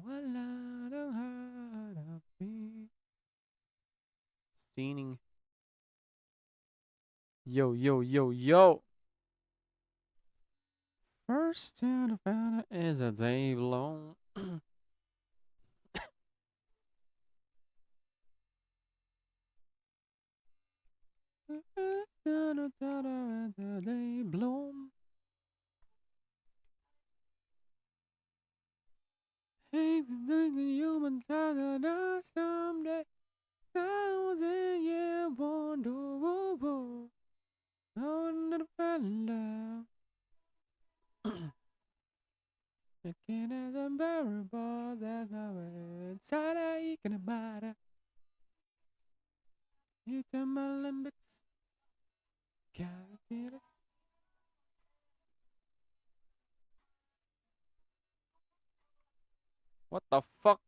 Wala nang harapin. Sining. Yo, yo, yo, yo. First thing I found out is a day long. First thing I found out is a day blown. Hey, we think humans are gonna someday. 1,000 year wonder. I never fell in love. Thinking as unbearable, that's how it's I can matter. You tell my limits, can't. What the fuck?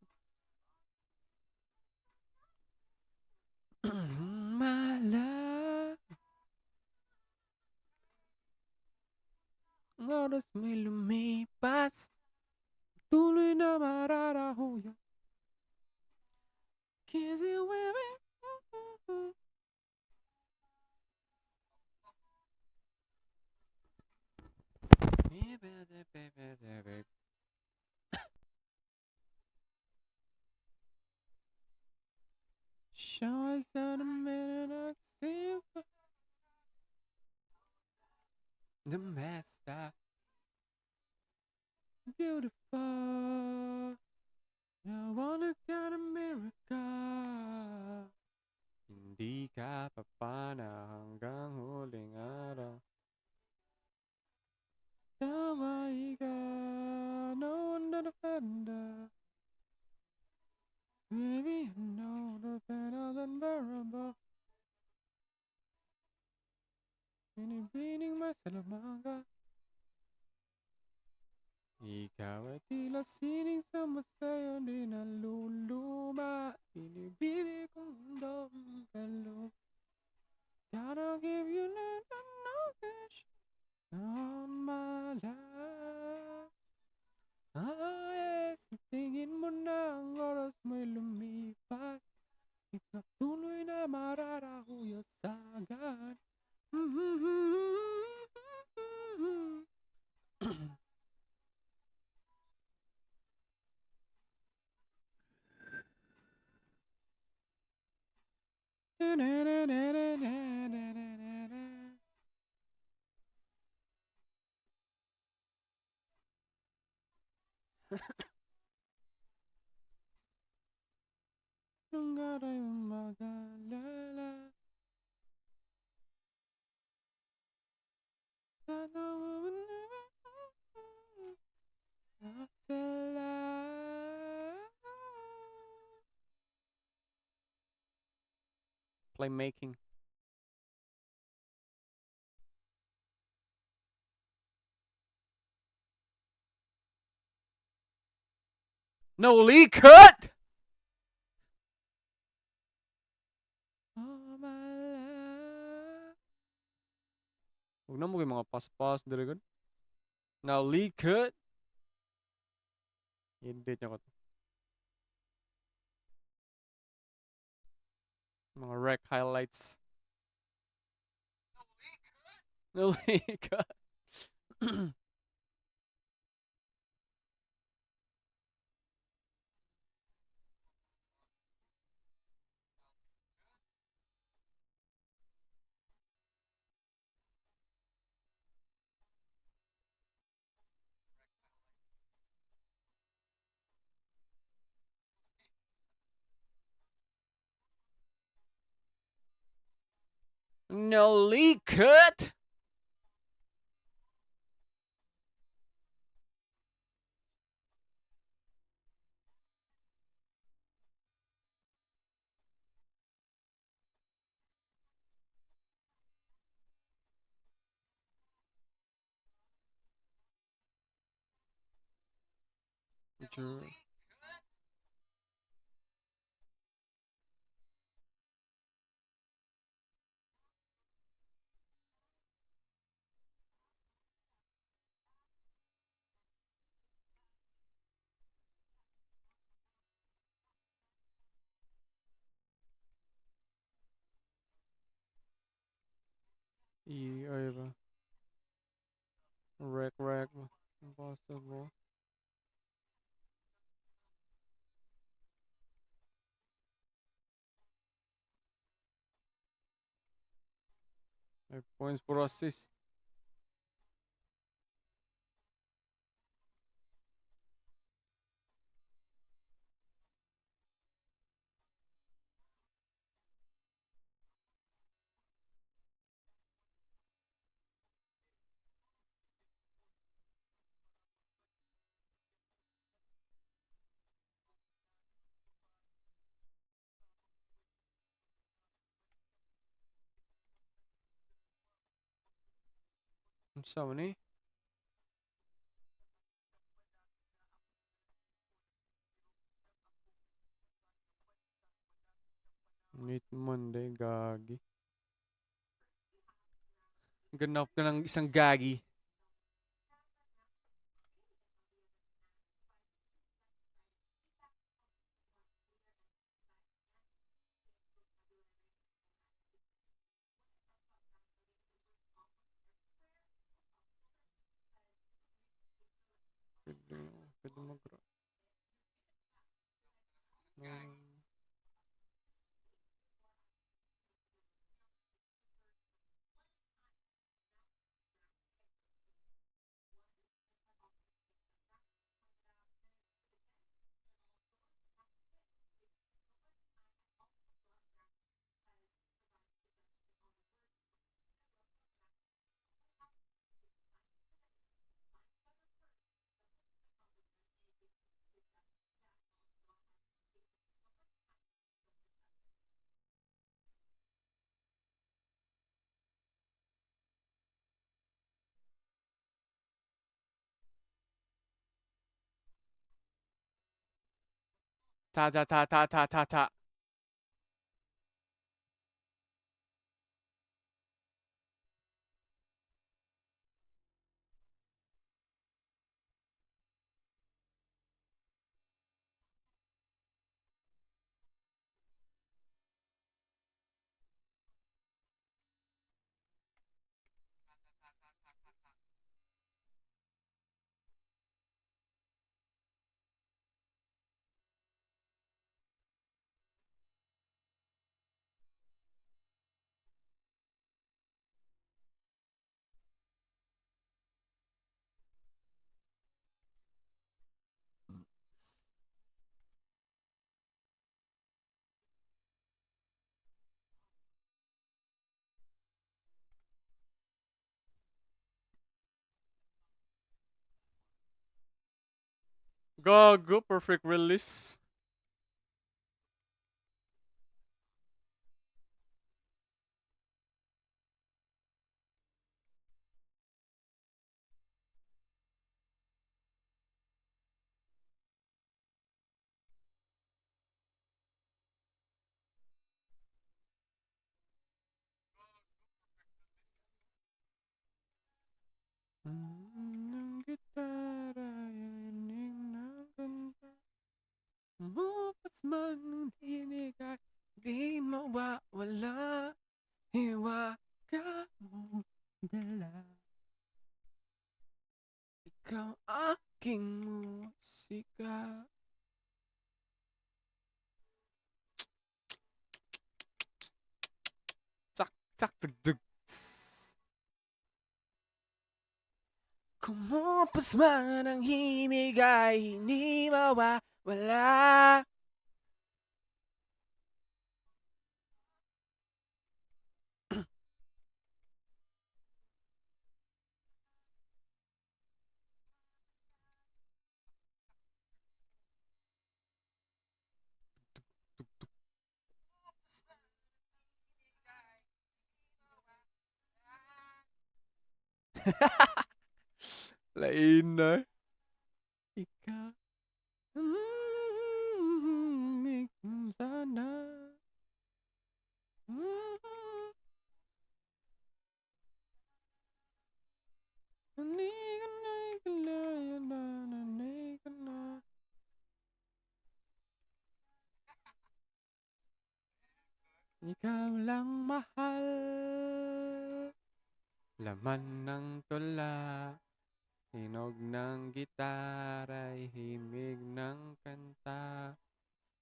My love, oras may lumipas. Tuloy na mararaho yan. Kissing women. Show us how to minute I see the master. Beautiful. I wanna get a miracle. Hindi ka papana hanggang huling araw. Tama ka, no one defender. Baby, I know the better than bearable. Binibining masalamanga. Ikaw ay tila sining sa masaya di naluluma. Binibili kong mundo kalog. Gotta give you little knowledge on my life. Ah, yes, tingin mo na ang oras may lumipas. Ipatuloy na mararahuyo sa agad. Nung aray mag-alala. Playmaking. No leak cut! All my life. Huwag na mo kayo mga pas-pas dire gud. Now leak cut. Edit niya ko to. Mga rec highlights. No leak cut. No leak cut. Ay ba? Wreck ba? Impossible. May points for assist. Unsa man ni? Meet Monday, gagi. Ganap ka ng isang gagi. Pwede mag-ra. Ta ta ta ta ta ta ta. Gago, perfect release. Ng gitara, yanig ng kanta. Bukas man ng tinig ay di mawawala. Hiwaga mo dala. Ikaw aking musika. Tsak, tsak, tug, tug. Kumupos man ang himig ay hindi mawawala. Lain na. Ikaw. Sana. Ikaw lang mahal. Laman ng tula, hinog ng gitara'y himig ng kanta.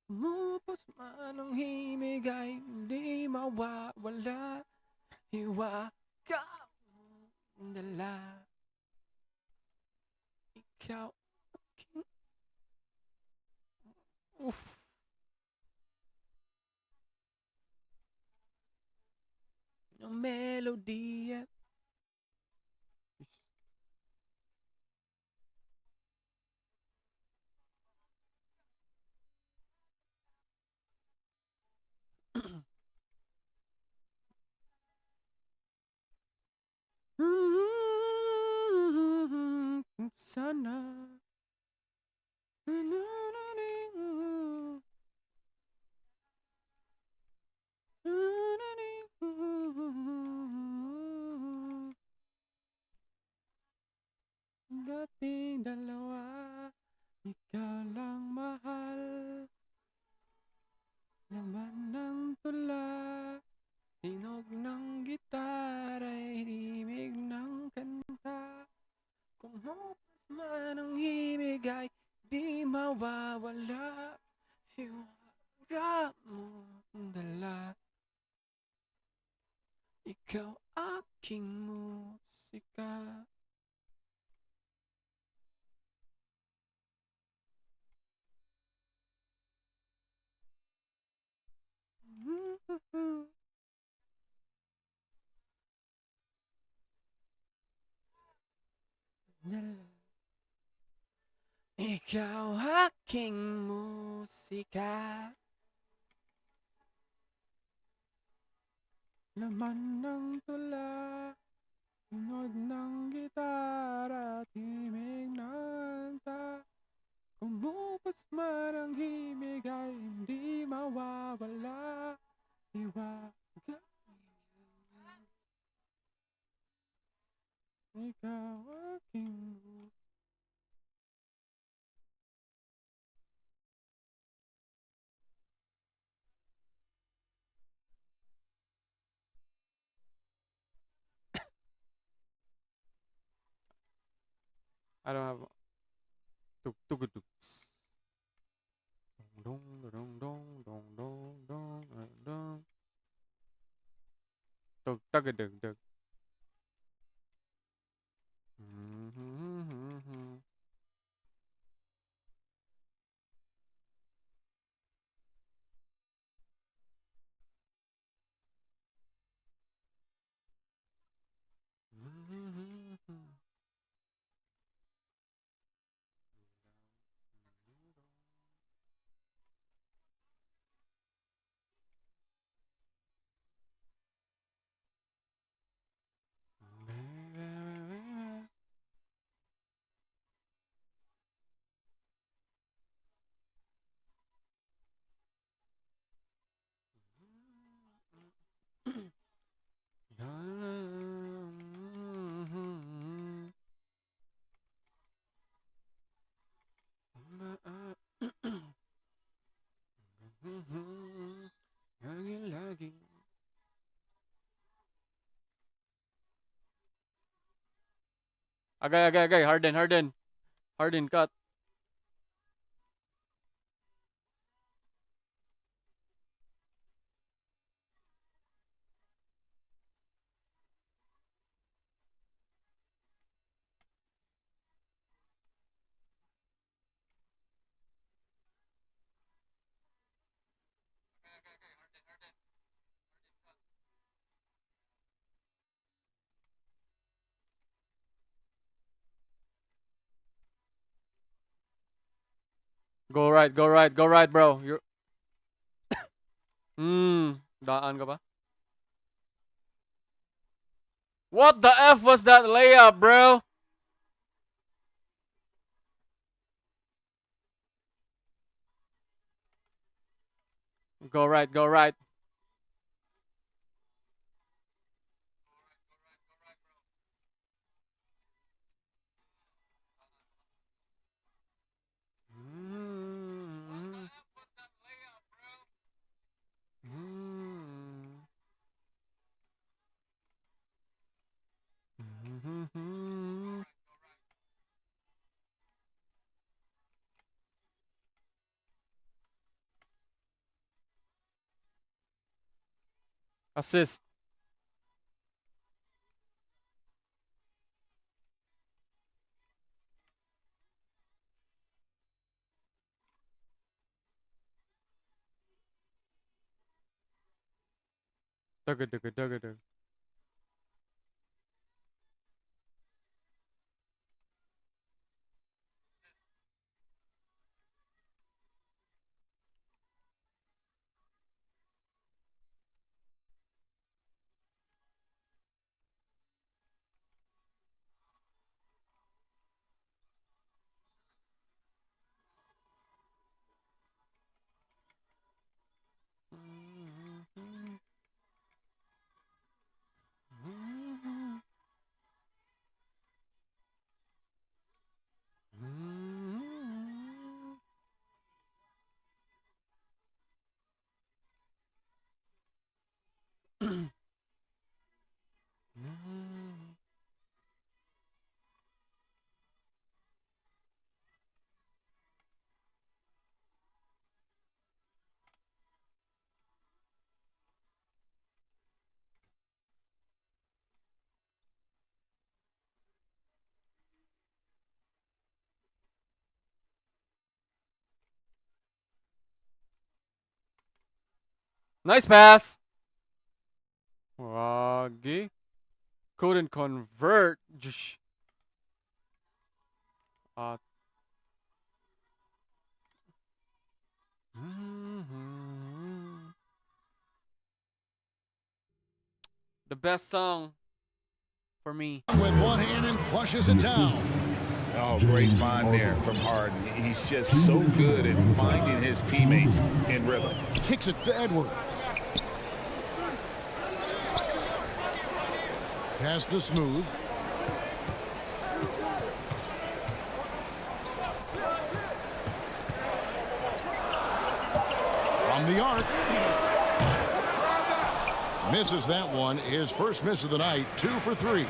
Umupos man ang himig ay hindi mawawala. Hiwaga mong dala. Ikaw aking... Uff. Ang melodiya. Sana. Dating dalawa, ikaw lang mahal. Laman ng tula, hinog ng gitara'y himig ng kanta. Kumupas man ang himig ay di mawawala. Hiwaga mo ang dala. Ikaw aking musika. Ikaw aking musika. Laman ng tula, tunog ng gitara, himig ng kanta. Kumupas man ang himig ay hindi mawawala. Hiwaga, ikaw aking... I don't have... Tuk tuk tuk. Dong dong dong dong dong dong dong. Tuk tuk tuk tuk. Lagi. Agay. Harden, cut. Go right, bro. You're... daan ka ba? What the F was that layup, bro? Go right. Assist. Dugga, dugga, dugga, dugga. Nice pass. Wagi. Couldn't convert. Uh, the best song for me. With one hand and flushes it down. Oh, great find there from Harden. He's just so good at finding his teammates in rhythm. Kicks it to Edwards. Pass to Smooth. From the arc. Misses that one. His first miss of the night. 2 for 3.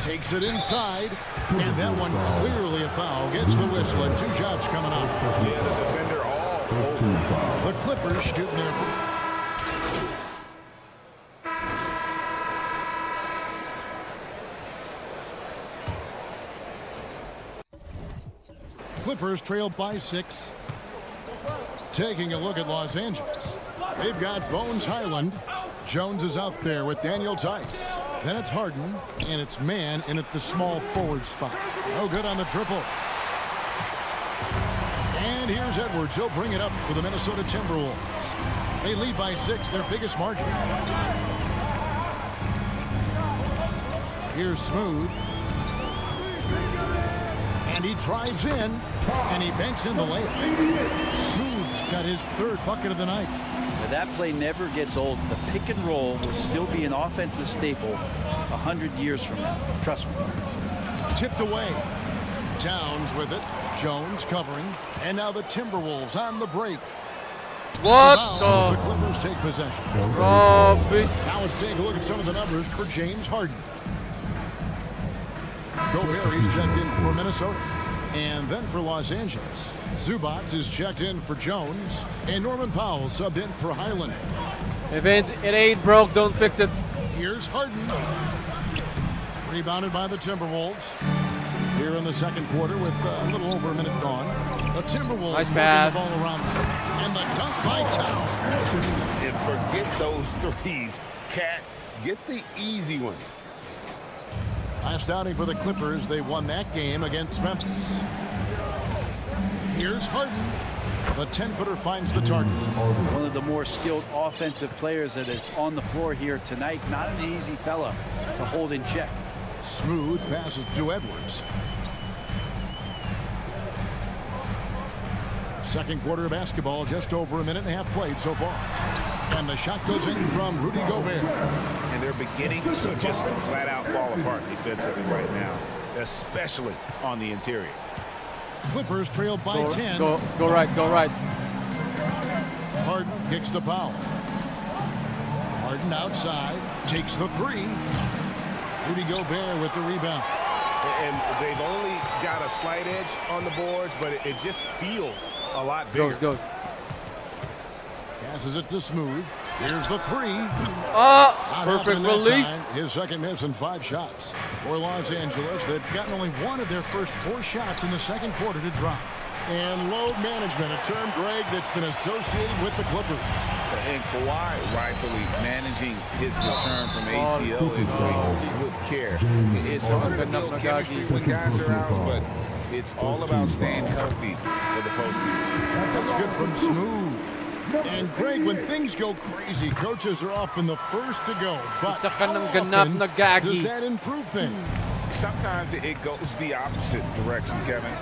Takes it inside. And that one clearly a foul. Gets the whistle and 2 shots coming up. Yeah, the defender all over. The Clippers shooting there. Clippers trail by 6. Taking a look at Los Angeles. They've got Bones Highland. Jones is out there with Daniel Tice. Then it's Harden, and it's Man in at the small forward spot. No good on the triple. And here's Edwards. He'll bring it up for the Minnesota Timberwolves. They lead by 6, their biggest margin. Here's Smooth. And he drives in, and he banks in the layup. Smooth's got his 3rd bucket of the night. Now that play never gets old. The pick and roll will still be an offensive staple 100 years from now. Trust me. Tipped away. Towns with it. Jones covering. And now the Timberwolves on the break. What The the? Clippers take possession. Robbie. Now let's take a look at some of the numbers for James Harden. Gobert is checked in for Minnesota. And then for Los Angeles, Zubac is checked in for Jones. And Norman Powell subbed in for Highland. If it ain't broke, don't fix it. Here's Harden. Rebounded by the Timberwolves. Here in the second quarter with a little over a minute gone. The Timberwolves Nice moving pass. the ball around. And the dunk by Towns. And forget those threes. Cat, get the easy ones. Last outing for the Clippers, they won that game against Memphis. Here's Harden. The 10-footer finds the target. One of the more skilled offensive players that is on the floor here tonight. Not an easy fella to hold in check. Smooth passes to Edwards. Second quarter of basketball, just over a minute and a half played so far. And the shot goes in from Rudy Gobert. And they're beginning to just flat out fall apart defensively right now, especially on the interior. Clippers trail by 10. Go right, go right. Harden kicks to Powell. Harden outside, takes the 3. Rudy Gobert with the rebound. And they've only got a slight edge on the boards, but it just feels a lot bigger. Goes. Passes it to Smooth. Here's the three. Ah, Not perfect happening that release. time. His second miss in 5 shots. For Los Angeles, they've gotten only one of their first 4 shots in the second quarter to drop. And load management, a term, Greg, that's been associated with the Clippers. And Kawhi rightfully managing his return from ACL injury with care. It's hard to build chemistry when guys are out, but it's all about staying healthy for the postseason. That's good from Smooth. And Greg, when things go crazy, coaches are often the first to go. But Isa ka ng how ganap often na gagi. does that improve things? Sometimes it goes the opposite direction, Kevin.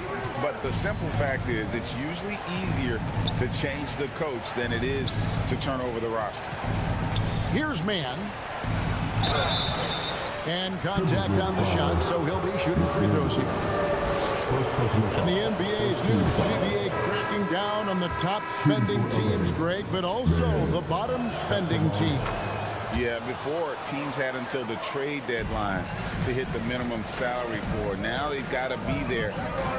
But the simple fact is it's usually easier to change the coach than it is to turn over the roster. Here's Man. And contact on the shot, so he'll be shooting free throws here. And the NBA's new CBA cracking down on the top spending teams, Greg, but also the bottom spending teams. Yeah, before teams had until the trade deadline to hit the minimum salary floor. Now they've got to be there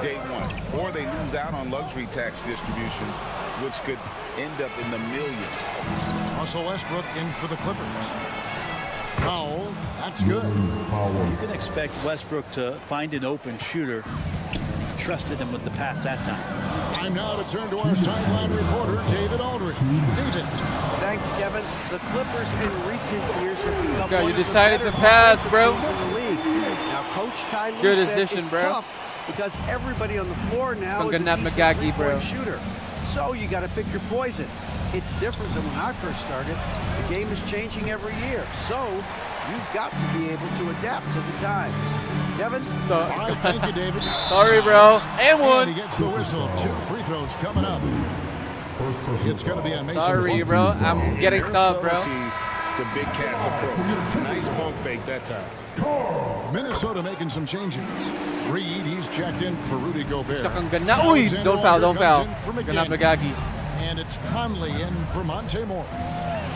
day one, or they lose out on luxury tax distributions, which could end up in the millions. Russell Westbrook in for the Clippers. Foul. That's good. You can expect Westbrook to find an open shooter. Trusted him with the pass that time. Time now to turn to our sideline reporter, David Aldridge. David. Thanks, Kevin. The Clippers in recent years have become God, one you of the decided better to pass, offensive bro. teams in the league. Now, Coach Ty Lue Good said decision, it's bro. tough because everybody on the floor now is a ganap na decent gagi, bro. three-point shooter. So you got to pick your poison. It's different than when I first started. The game is changing every year. So you've got to be able to adapt to the times. Kevin? All right, thank you, David. Sorry, bro. And And one. he gets the whistle. 2 free throws coming up. It's going to be on Mason. Sorry, Plumlee. bro. I'm getting sub, bro. Minnesota tees to Big Cat's approach. Nice bump fake that time. Minnesota making some changes. Reed, he's checked in for Rudy Gobert. Isa kang gana. Uy, don't foul, don't foul. Ganap na gagi. And it's Conley in for Monte Morris.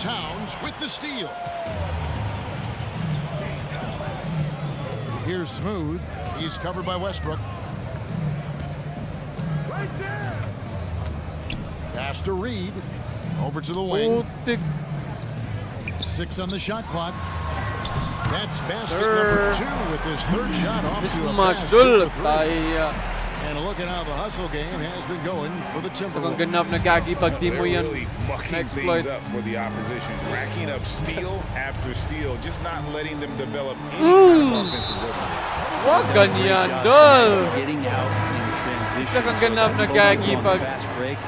Towns with the steal. Here's Smooth. He's covered by Westbrook. Pass to Reed. Over to the wing. Putik. 6 on the shot clock. That's basket Sir. number 2 with his third shot off Miss to a Mas fast Dul. 2-3. Tayo. And look at how the hustle game has been going for the Isa kang Timberwolves. ganap na gagi pag di They're mo yan really mucking na-exploit. things up for the opposition, racking up steal after steal, just not letting them develop any kind of offensive rhythm. Wag ganyan, Great job Dol. Getting out in transition. Isa kang So ganap that na focus gagi on pag fast break.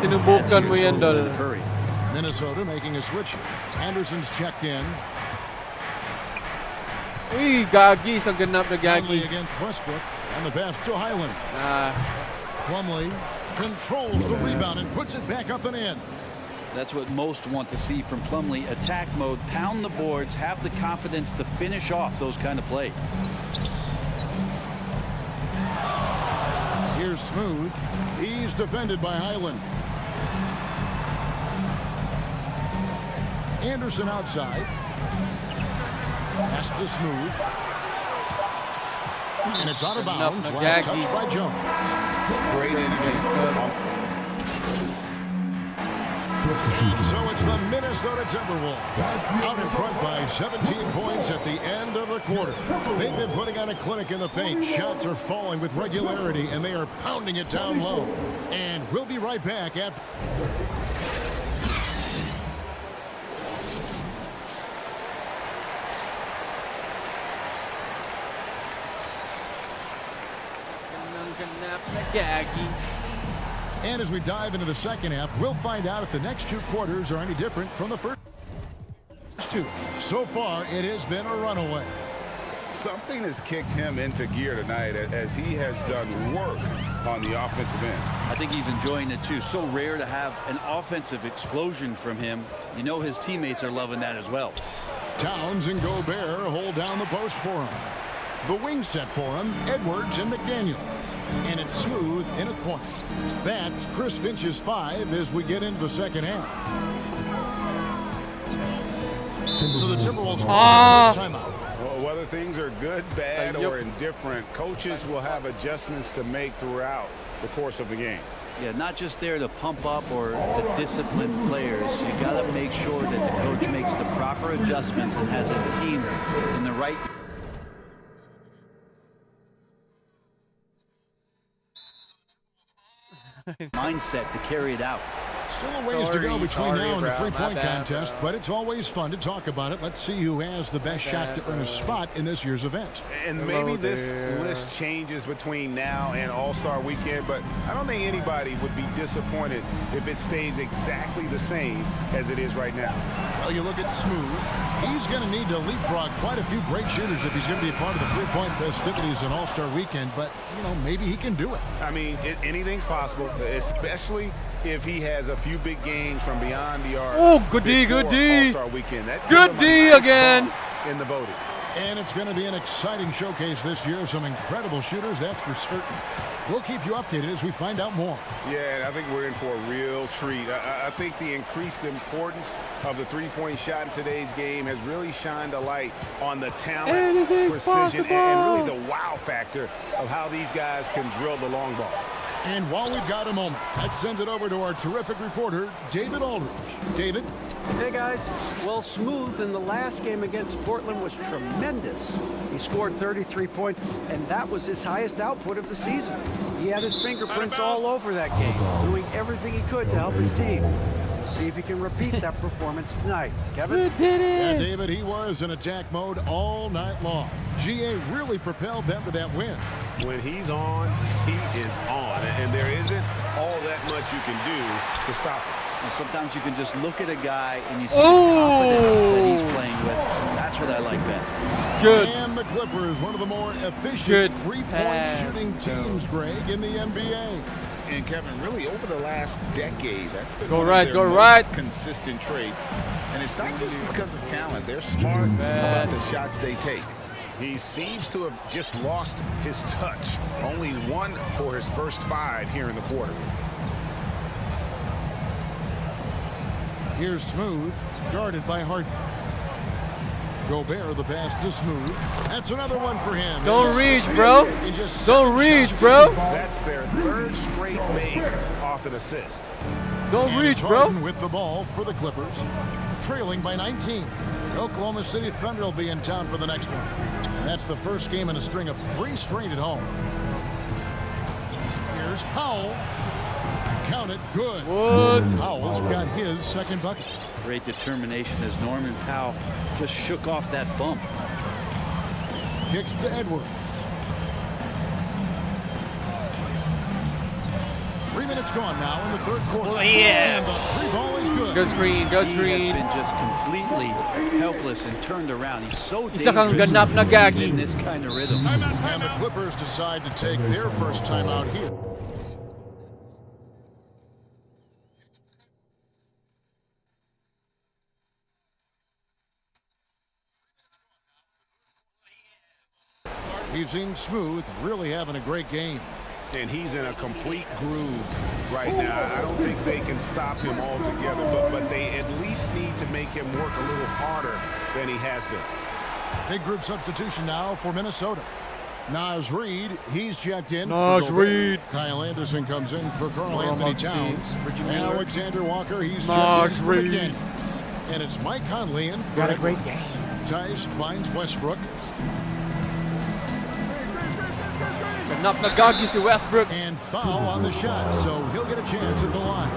sinubukan mo yan, Dol. Hurry. Minnesota making a switch. Anderson's checked in. Uy, gagi. Isang ganap na Conley gagi. against Westbrook. And the pass to Highland. Ah, Plumlee controls the rebound and puts it back up and in. That's what most want to see from Plumlee. Attack mode, pound the boards, have the confidence to finish off those kind of plays. Here's Smooth. He's defended by Highland. Anderson outside. Pass to Smooth. And it's out of bounds. Last touch by Jones. Great energy. So it's the Minnesota Timberwolves out in front by 17 points at the end of the quarter. They've been putting on a clinic in the paint. Shots are falling with regularity, and they are pounding it down low. And we'll be right back after. ganap na gagi. And as we dive into the second half, we'll find out if the next 2 quarters are any different from the first 2. So far, it has been a runaway. Something has kicked him into gear tonight as he has done work on the offensive end. I think he's enjoying it too. So rare to have an offensive explosion from him. You know his teammates are loving that as well. Towns and Gobert hold down the post for him. The wing set for him, Edwards and McDaniels. And it's Smooth in at point. That's Chris Finch's 5 as we get into the second half. So the Timberwolves first timeout. Well, whether things are good, bad, Sayop. or indifferent, coaches will have adjustments to make throughout the course of the game. Yeah, not just there to pump up or to discipline players. You got to make sure that the coach makes the proper adjustments and has his team in the right mindset to carry it out. Still a ways to go between now and the bro. three-point My bad, contest, bro. but it's always fun to talk about it. Let's see who has the best shot to earn a spot in this year's event. And maybe this list changes between now and All-Star Weekend, but I don't think anybody would be disappointed if it stays exactly the same as it is right now. Well, you look at Smooth. He's going to need to leapfrog quite a few great shooters if he's going to be a part of the three-point festivities on All-Star Weekend, but, you know, maybe he can do it. I mean, anything's possible, especially if he has a few big games from beyond the arc. Oh, good D, good D. All-Star Weekend. That Good D again. In the voting. And it's going to be an exciting showcase this year. Some incredible shooters, that's for certain. We'll keep you updated as we find out more. Yeah, and I think we're in for a real treat. I think the increased importance of the three-point shot in today's game has really shined a light on the talent, Anything's precision, possible. and really the wow factor of how these guys can drill the long ball. And while we've got a moment, let's send it over to our terrific reporter, David Aldridge. David? Hey guys, well, Smooth in the last game against Portland was tremendous. He scored 33 points, and that was his highest output of the season. He had his fingerprints all over that game, doing everything he could to help his team. We'll see if he can repeat that performance tonight. Kevin? Yeah, David, he was in attack mode all night long. GA really propelled them to that win. When he's on, he is on, and there isn't all that much you can do to stop him. And sometimes you can just look at a guy and you see the confidence that he's playing with. That's what I like best. Good. And the Clippers, one of the more efficient Good three-point pass, shooting teams, Greg, in the NBA. And Kevin, really over the last decade, that's been Go one right, of go their most right. consistent traits. And it's not just because of talent. They're smart about the shots they take. He seems to have just lost his touch. Only one for his first 5 here in the quarter. Here's Smooth, guarded by Harden. Gobert, the pass to Smooth. That's another one for him. Don't reach, bro. Don't reach, bro. That's their 3rd straight make off an assist. Don't And reach, it's bro. Harden with the ball for the Clippers, trailing by 19. The Oklahoma City Thunder will be in town for the next one. And that's the first game in a string of 3 straight at home. Here's Powell. Count it, good. What? Powell's got his second bucket. Great determination as Norman Powell just shook off that bump. Kicks to Edwards. 3 minutes gone now in the third quarter. Oh, yeah. And the 3-ball is good. Good screen, good He screen. has been just completely helpless and turned around. He's so Isa kang dangerous ganap na gagi. in this kind of rhythm. And the Clippers decide to take their first timeout here. We've seen Smooth really having a great game. And he's in a complete groove right now. I don't think they can stop him altogether, but they at least need to make him work a little harder than he has been. Big group substitution now for Minnesota. Naz Reid, he's checked in. Naz for Gobert. Reid. Kyle Anderson comes in for Karl Well, Anthony Maxey, Towns. Reggie And Miller. Alexander Walker, he's Naz checked in for Reid. McDaniels. And it's Mike Conley in for Got a great Edwards. Tice finds Westbrook. Ganap na gagi si Westbrook. And foul on the shot, so he'll get a chance at the line.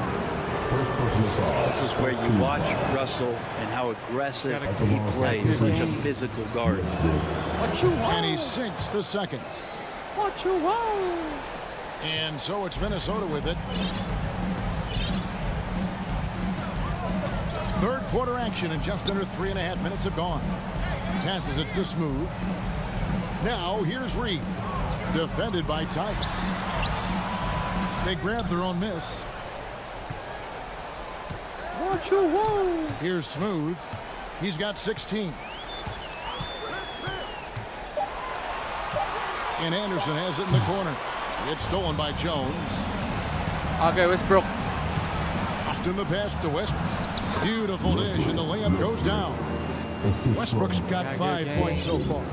This is where you watch Russell and how aggressive he plays. Such a physical guard. What you want? And he sinks the second. What you want? And so it's Minnesota with it. Third quarter action, and just under 3.5 minutes have gone. Passes it to Smooth. Now here's Reid. Defended by Tice. They grab their own miss. What you want? Here's Smooth. He's got 16. And Anderson has it in the corner. It's stolen by Jones. Okay, Westbrook. Austin the pass to Westbrook. Beautiful dish, and the layup goes down. Westbrook's got 5 points so far.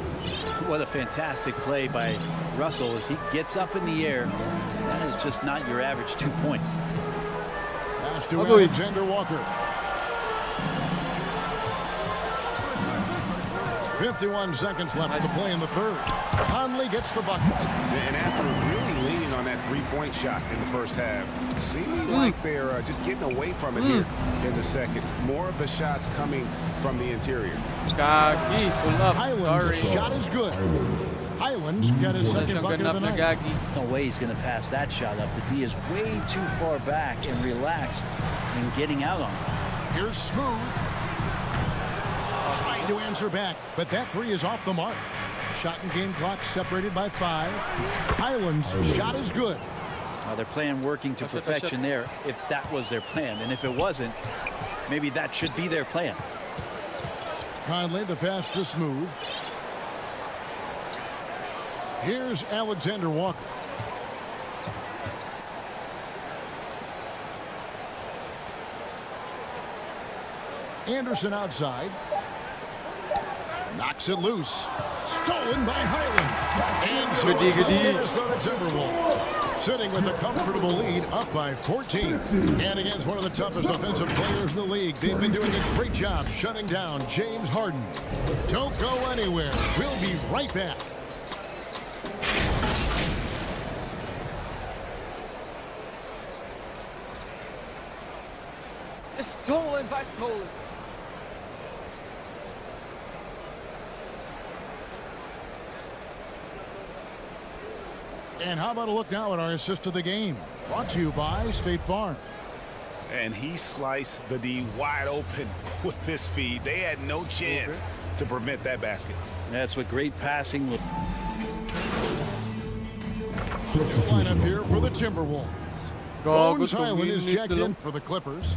What a fantastic play by Russell as he gets up in the air. That is just not your average 2 points. Pass to Alexander Walker. 51 seconds left to play in the third. Conley gets the bucket. And after really leaning on that three-point shot in the first half, seeming like they're just getting away from it here in the second. More of the shots coming from the interior. Gagi, pull up. Highland's Sorry. shot is good. Highland's got his second Siyang bucket of ganap the na night. Gagi. No way he's going to pass that shot up. The D is way too far back and relaxed and getting out on it. Here's Smooth. Trying to answer back, but that three is off the mark. Shot and game clock separated by 5. Highland's shot is good. They're playing working to perfection there if that was their plan. And if it wasn't, maybe that should be their plan. Conley, the pass to Smooth. Here's Alexander Walker. Anderson outside. Knocks it loose. Stolen by Highland. And so Goody, it's the goody. Minnesota Timberwolves sitting with a comfortable lead up by 14. And against one of the toughest offensive players in the league, they've been doing a great job shutting down James Harden. Don't go anywhere. We'll be right back. Stolen by stolen. And how about a look now at our assist of the game? Brought to you by State Farm. And he sliced the D wide open with this feed. They had no chance to prevent that basket. That's what great passing will. Lineup here for the Timberwolves. Bones Highland is checked in for the Clippers.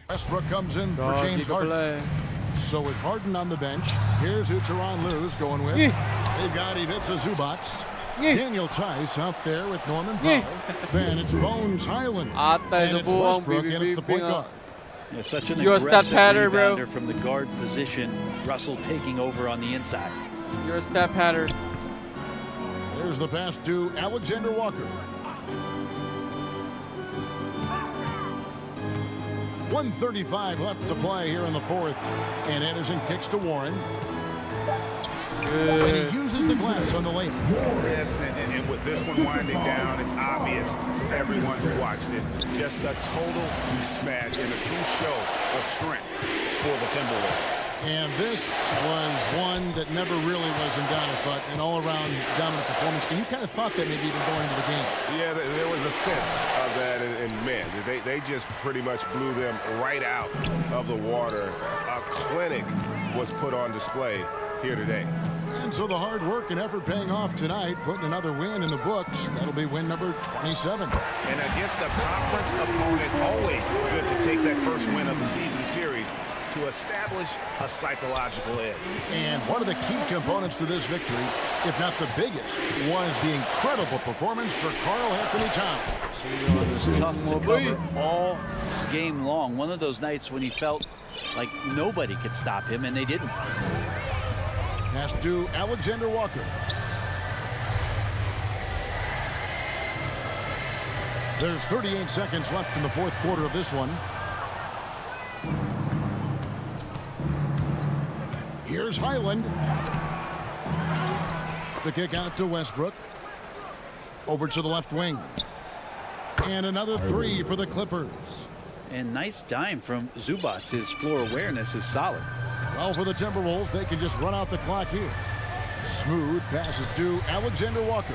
Westbrook comes in for James Harden. So with Harden on the bench, here's who Tyronn Lue's going with. They've got Ivica Zubac. Daniel Tice out there with Norman Powell. Then it's Bones Highland. And it's Westbrook in at the point guard. Yeah, such an You're a stat aggressive pattern, bro. rebounder from the guard position. Russell taking over on the inside. You're a step pattern. There's the pass to Alexander Walker. 1:35 left to play here in the fourth. And Anderson kicks to Warren. And he uses the glass on the lane. Yes, and with this one winding down, it's obvious to everyone who watched it. Just a total mismatch and a true show of strength for the Timberwolves. And this was one that never really was in doubt, but an all-around dominant performance. And you kind of thought that maybe even going into the game. Yeah, there was a sense of that, and man, they just pretty much blew them right out of the water. A clinic was put on display here today. And so the hard work and effort paying off tonight, putting another win in the books. That'll be win number 27. And against a conference opponent, always good to take that first win of the season series to establish a psychological edge. And one of the key components to this victory, if not the biggest, was the incredible performance for Karl Anthony Towns. It was tough to cover all game long. One of those nights when he felt like nobody could stop him, and they didn't. Pass to Alexander Walker. There's 38 seconds left in the fourth quarter of this one. Here's Highland. The kick out to Westbrook. Over to the left wing. And another three for the Clippers. And nice dime from Zubac. His floor awareness is solid. Well, for the Timberwolves, they can just run out the clock here. Smooth passes to Alexander Walker.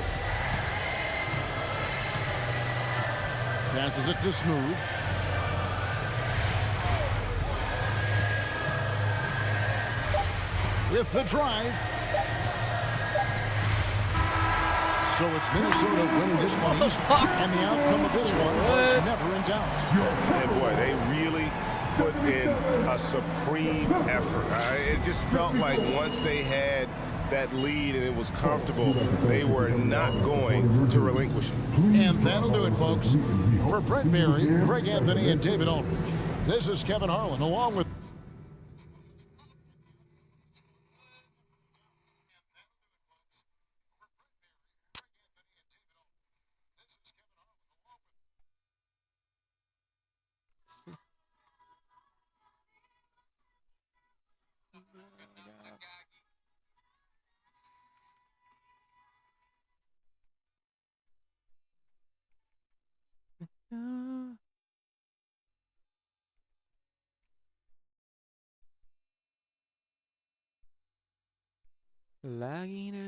Passes it to Smooth. With the drive. So it's Minnesota winning this one easily. And the outcome of this one was never in doubt. And boy, they really put in a supreme effort. It just felt like once they had that lead and it was comfortable, they were not going to relinquish it. And that'll do it, folks. For Brent Berry, Greg Anthony, and David Aldridge, this is Kevin Harlan, along with Ah. Lagi na.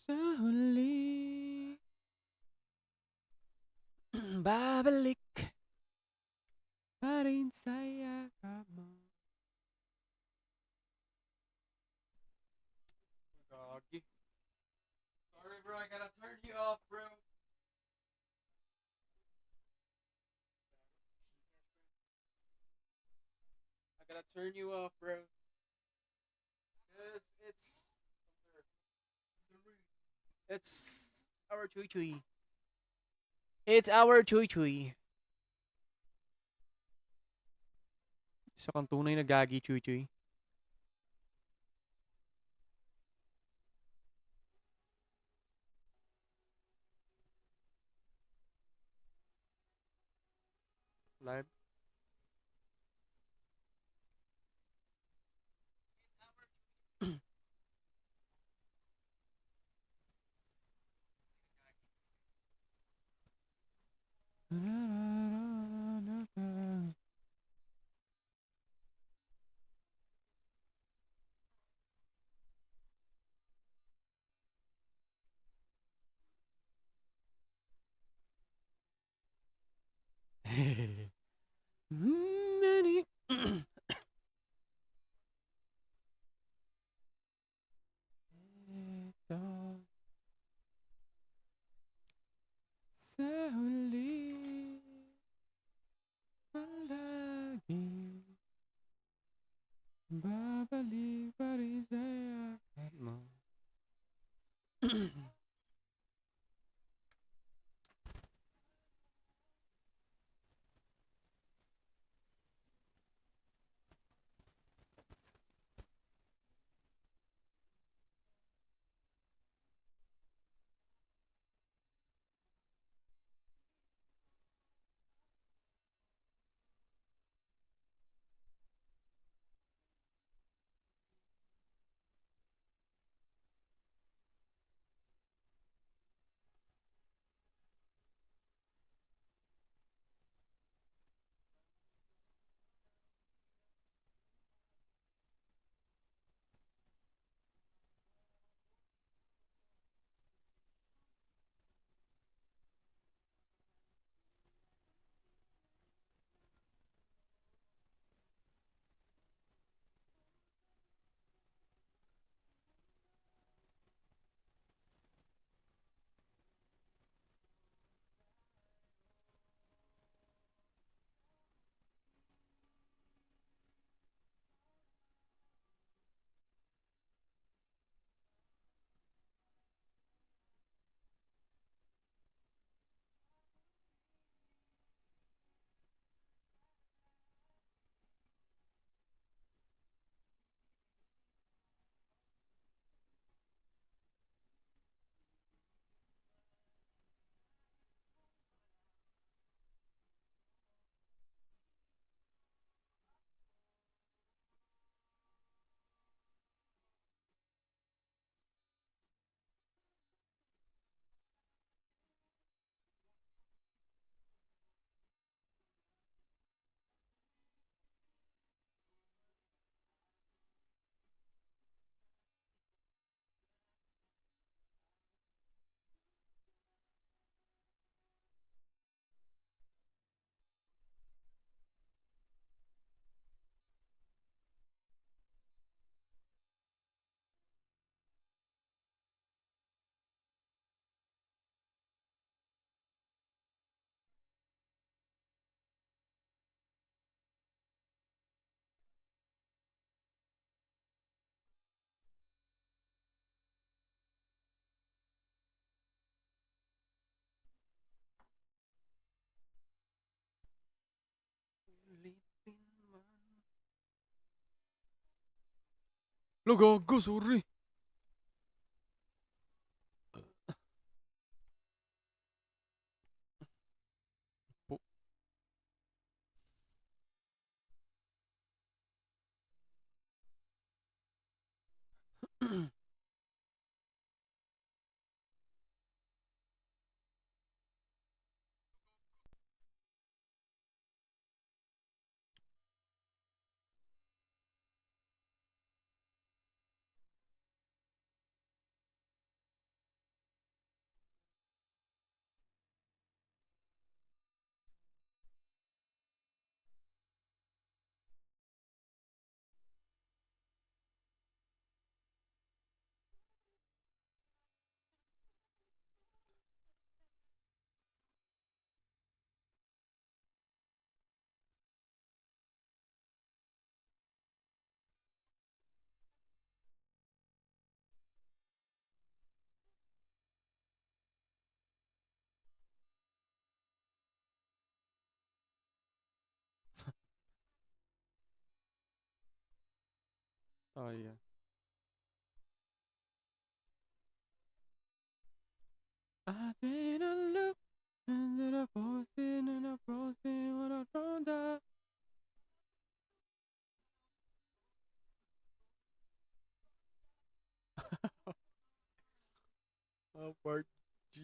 Sa huli babalik pa rin sa yakap mo. Gagi. Sorry bro, I gotta turn you off bro. I gotta turn you off bro. Cause it's our chui chui. It's our chui chui. Isa kang tunay na gagi chui chui. Live. Many. Ito sa huli palagi babalik pa rin sa yakap mo. Ulitin man. Lo gago, sorry. Oh yeah. I did a look into the posting and the posting what I found out. Oh, part G.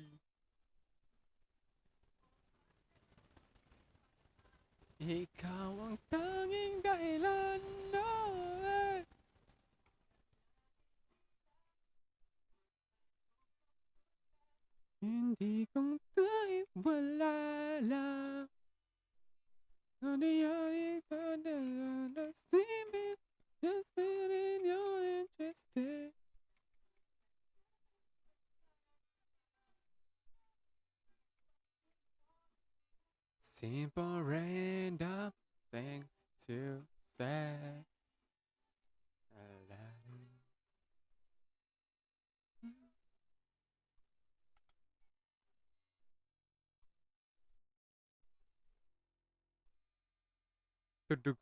Ikaw ang tanging dahilan, no way. Hindi kong kahit wala lang. Nangyayari ka na nasibit. Just in your interested. Simple random things to say. I love you. Tudug.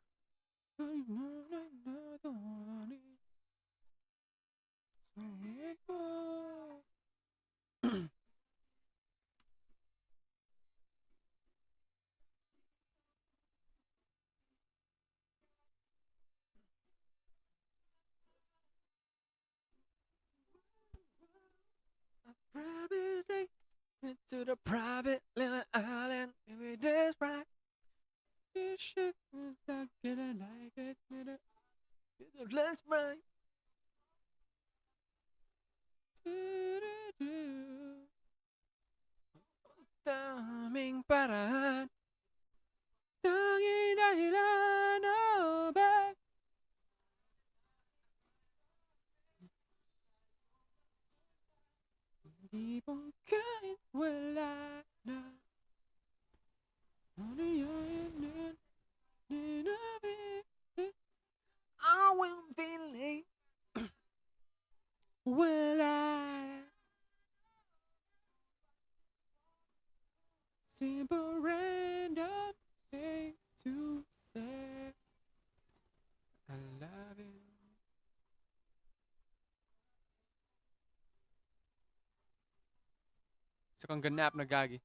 Private day to the private little island. Every day's right. This shit is not gonna like it. Let's right. Daming paraan. Tanging dahilan, oh, babe. Hindi mong kahit wala na. Ano yan? I will be late. Wala. Simple random things to say. I love you. Isa kang ganap na gagi.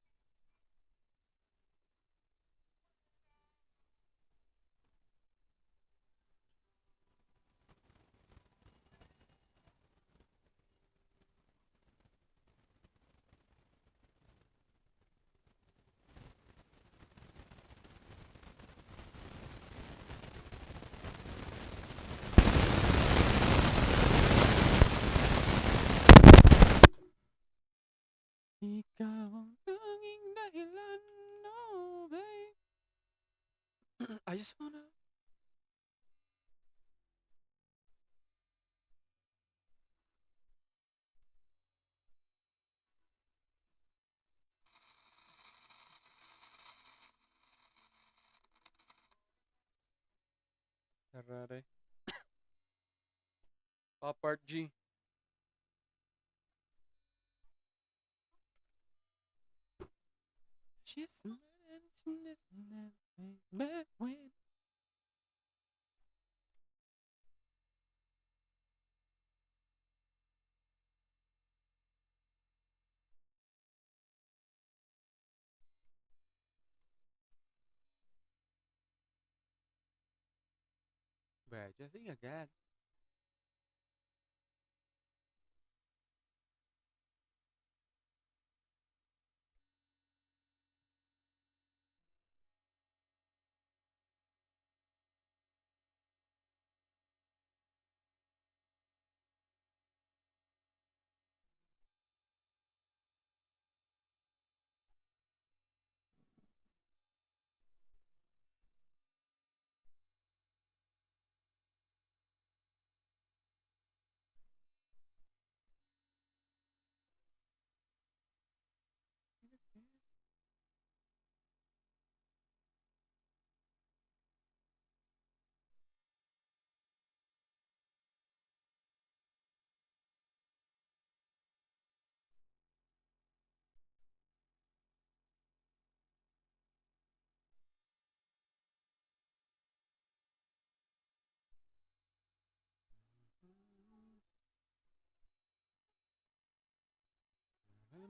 Ikaw ang tanging dahilan, no, babe. I just wanna. Tarare. Part G. She's smiling, she's listening, back when. Beh, Jesse agad.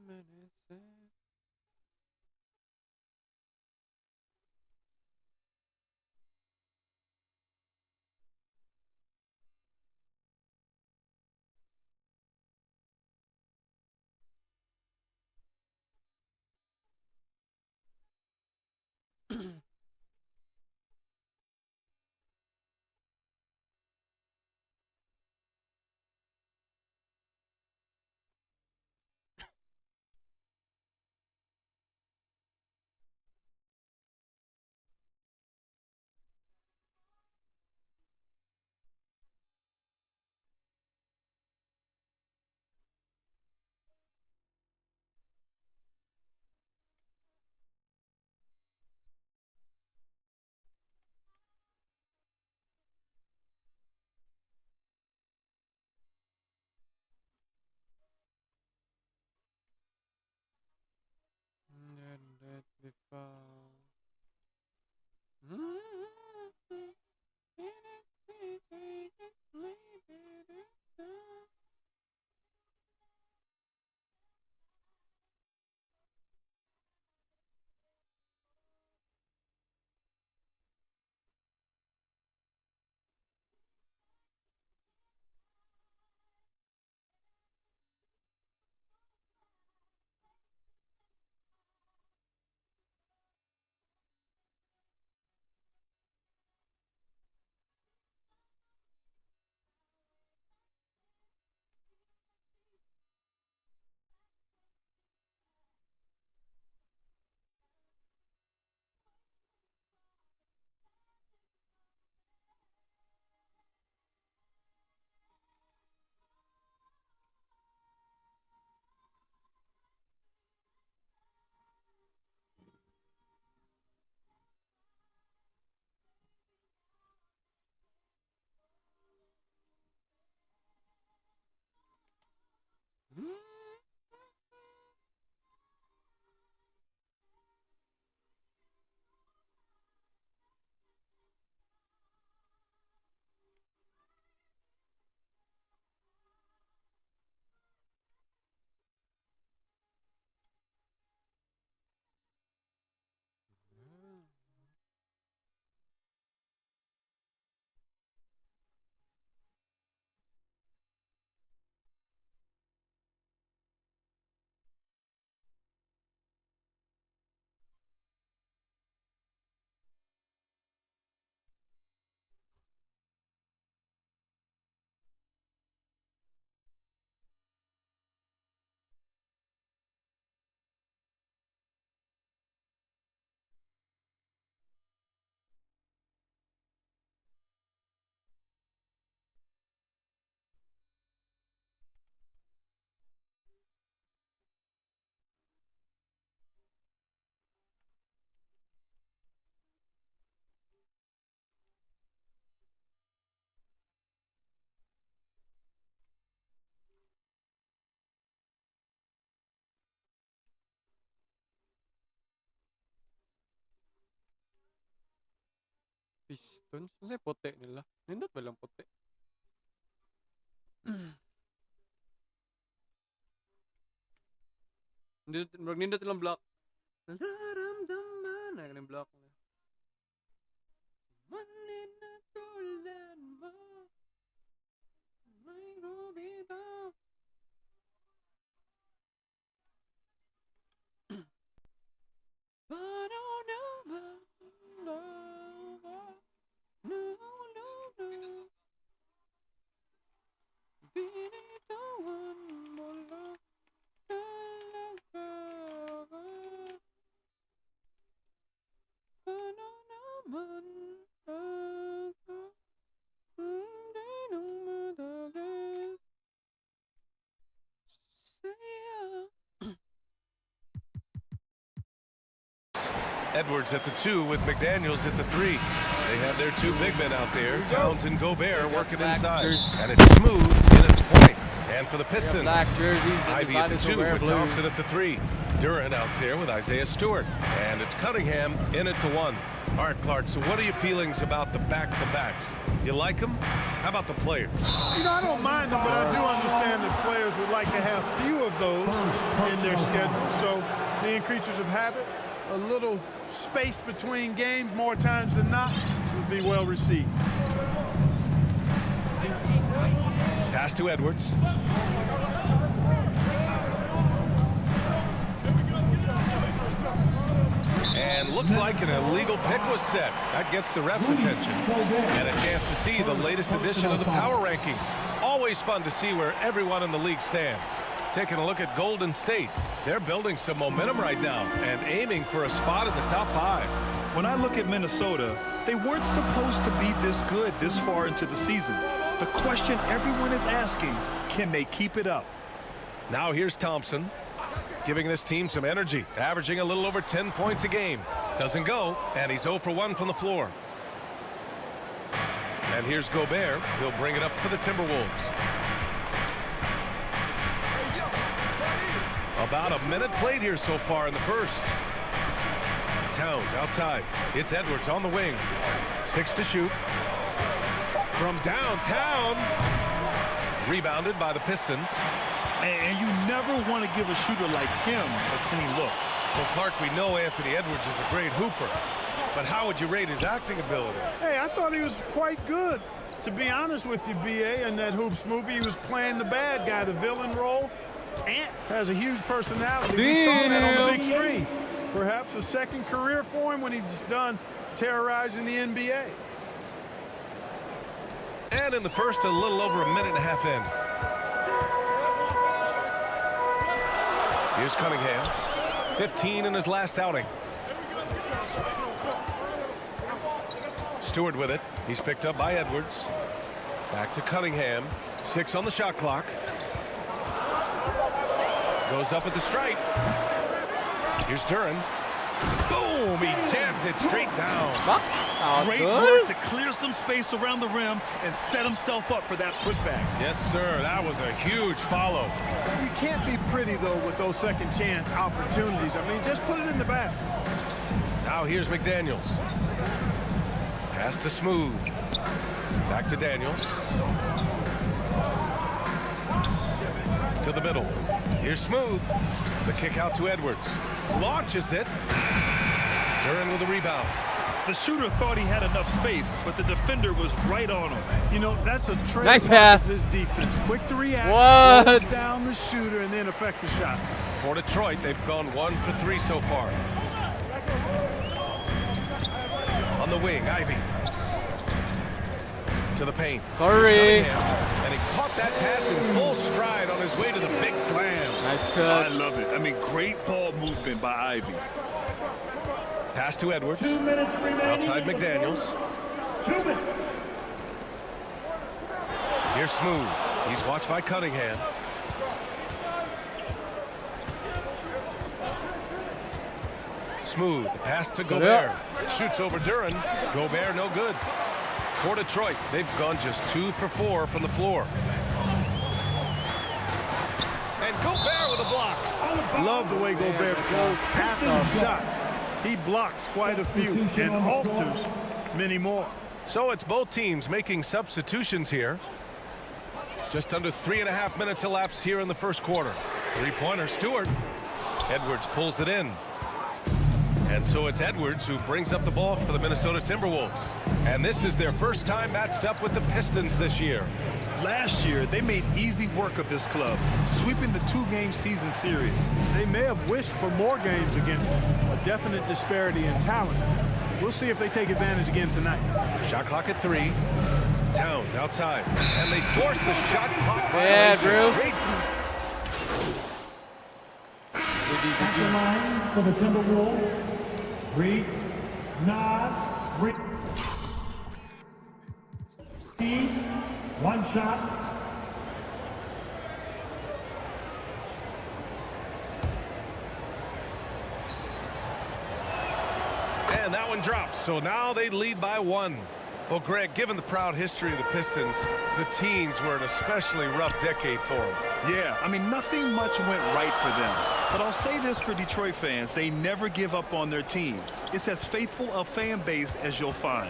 Let me fall. Pistons? Ano sa puti nila? Nindot ba lang puti? Nindot lang block. Nararamdaman. Ay, ganun block na. Manin na tulad mo. May rubito. Paano naman? No. Binitawan mo lang talaga ako. Paano naman ako? Hindi nang matagal sa'yo. Edwards at the 2 with McDaniels at the 3. They have their two big men out there, Towns and Gobert, working inside. And it's Smooth in at the point. And for the Pistons, Black jerseys and Ivy at the 2 with blue. Thompson at the 3. Durant out there with Isaiah Stewart. And it's Cunningham in at the 1. All right, Clark, so what are your feelings about the back-to-backs? You like them? How about the players? You know, I don't mind them, but I do understand that players would like to have few of those. in their schedule. So being creatures of habit, a little space between games more times than not would be well received. Pass to Edwards. And looks like an illegal pick was set. That gets the ref's attention. And a chance to see the latest edition of the power rankings. Always fun to see where everyone in the league stands. Taking a look at Golden State. They're building some momentum right now and aiming for a spot in the top 5. When I look at Minnesota, they weren't supposed to be this good this far into the season. The question everyone is asking, can they keep it up? Now here's Thompson, giving this team some energy, averaging a little over 10 points a game. Doesn't go, and he's 0 for 1 from the floor. And here's Gobert. He'll bring it up for the Timberwolves. About a minute played here so far in the first. Towns outside. It's Edwards on the wing. 6 to shoot. From downtown. Rebounded by the Pistons. And you never want to give a shooter like him a clean look. Well, Clark, we know Anthony Edwards is a great hooper. But how would you rate his acting ability? Hey, I thought he was quite good. To be honest with you, B.A., in that Hoops movie, he was playing the bad guy, the villain role. Ant has a huge personality. We saw that on the big screen. Perhaps a second career for him when he's done terrorizing the NBA. And in the first, a little over a minute and a half in. Here's Cunningham. 15 in his last outing. Stewart with it. He's picked up by Edwards. Back to Cunningham. 6 on the shot clock. Goes up at the stripe. Here's Duran. Boom! He jams it straight down. Bucks are Great good. work to clear some space around the rim and set himself up for that putback. Yes, sir. That was a huge follow. You can't be pretty, though, with those second chance opportunities. I mean, just put it in the basket. Now here's McDaniels. Pass to Smooth. Back to Daniels. To the middle. Here's Smooth. The kick out to Edwards. Launches it. Duran with the rebound. The shooter thought he had enough space, but the defender was right on him. You know, that's a trademark Nice pass. of this defense. Quick to react, What? close down the shooter, and then affect the shot. For Detroit, they've gone 1 for 3 so far. On the wing, Ivy. To the paint. Sorry. And he caught that pass in full stride on his way to the big slam. Nice I cut. love it. I mean, great ball movement by Ivy. Pass to Edwards. Outside McDaniels. Here's Smooth. He's watched by Cunningham. Smooth. The pass to Gobert. Shoots over Duran. Gobert no good. For Detroit, they've gone just 2 for 4 from the floor. And Gobert with a block. Love the way Gobert goes past shots. He blocks quite a few and alters many more. So it's both teams making substitutions here. Just under 3.5 minutes elapsed here in the first quarter. Three-pointer, Stewart. Edwards pulls it in. And so it's Edwards who brings up the ball for the Minnesota Timberwolves. And this is their first time matched up with the Pistons this year. Last year, they made easy work of this club, sweeping the 2-game season series. They may have wished for more games against them. A definite disparity in talent. We'll see if they take advantage again tonight. Shot clock at 3. Towns outside. And they force the shot clock. Yeah, violation. Drew. Great. At the line for the Timberwolves, Reed, Nas, Reed. Steve, 1 shot. And that one drops. So now they lead by 1. Well, Greg, given the proud history of the Pistons, the teens were an especially rough decade for them. Yeah, I mean, nothing much went right for them. But I'll say this for Detroit fans, they never give up on their team. It's as faithful a fan base as you'll find.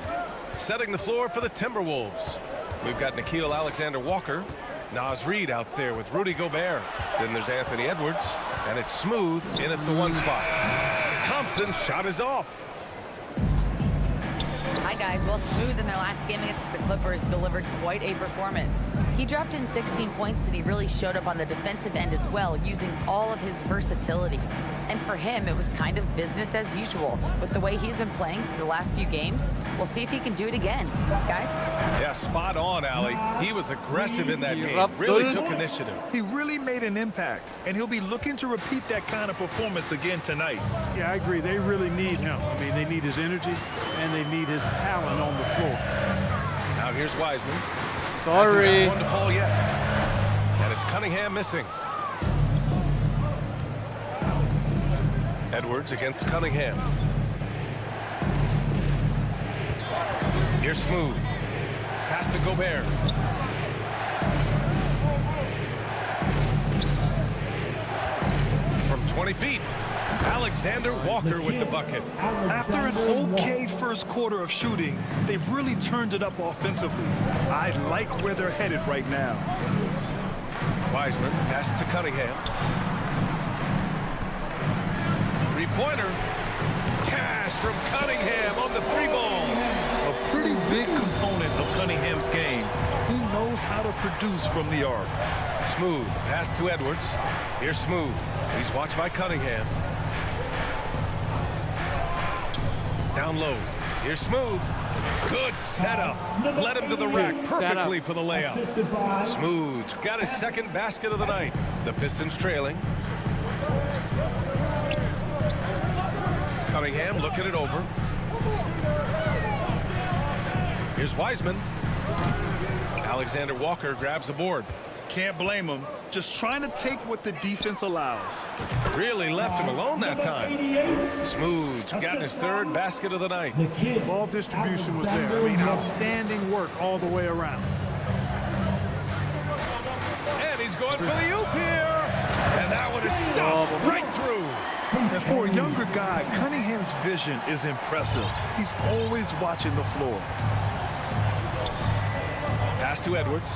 Setting the floor for the Timberwolves. We've got Nickeil Alexander-Walker. Naz Reid out there with Rudy Gobert. Then there's Anthony Edwards, and it's Smooth in at the 1 spot. Thompson's shot is off. Hi guys, well, Smooth in their last game against the Clippers delivered quite a performance. He dropped in 16 points and he really showed up on the defensive end as well, using all of his versatility. And for him, it was kind of business as usual. With the way he's been playing for the last few games, we'll see if he can do it again. Guys? Yeah, spot on, Allie. He was aggressive in that game. Really took initiative. He really made an impact, and he'll be looking to repeat that kind of performance again tonight. Yeah, I agree. They really need him. I mean, they need his energy, and they need his talent on the floor. Now here's Wiseman. Sorry. Hasn't got one to fall yet. And it's Cunningham missing. Edwards against Cunningham. Here's Smooth. Pass to Gobert. From 20 feet, Alexander Walker with the bucket. After an okay first quarter of shooting, they've really turned it up offensively. I like where they're headed right now. Wiseman pass to Cunningham. Three-pointer. Cash from Cunningham on the 3-ball. A pretty big component of Cunningham's game. He knows how to produce from the arc. Smooth pass to Edwards. Here's Smooth. He's watched by Cunningham. Down low. Here's Smooth. Good setup. Led him to the rack perfectly for the layup. Smooth's got his second basket of the night. The Pistons trailing. Cunningham looking it over. Here's Wiseman. Alexander Walker grabs the board. Can't blame him. Just trying to take what the defense allows. Really left him alone that time. Smooth's got his third basket of the night. Ball distribution was there. I mean, outstanding work all the way around. And he's going for the oop here. And that one is stuffed right through. And for a younger guy, Cunningham's vision is impressive. He's always watching the floor. Pass to Edwards.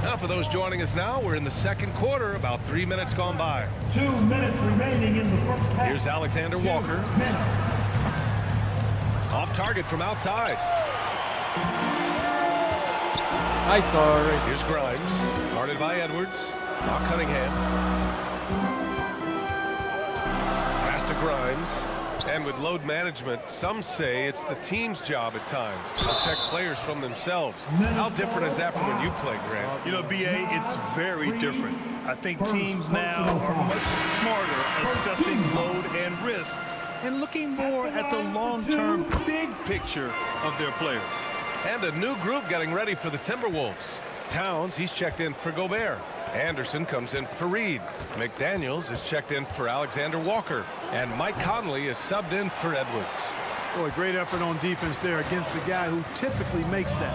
Now for those joining us now, we're in the second quarter, about 3 minutes gone by. 2 minutes remaining in the first half. Here's Alexander Walker. Off target from outside. Sorry. Here's Grimes. Guarded by Edwards. Now Cunningham. Pass to Grimes. And with load management, some say it's the team's job at times to protect players from themselves. How different is that from when you play, Grant? You know, B.A., it's very different. I think teams now are much smarter assessing load and risk and looking more at the long-term big picture of their players. And a new group getting ready for the Timberwolves. Towns, he's checked in for Gobert. Anderson comes in for Reed. McDaniels is checked in for Alexander Walker. And Mike Conley is subbed in for Edwards. Boy, great effort on defense there against a guy who typically makes that.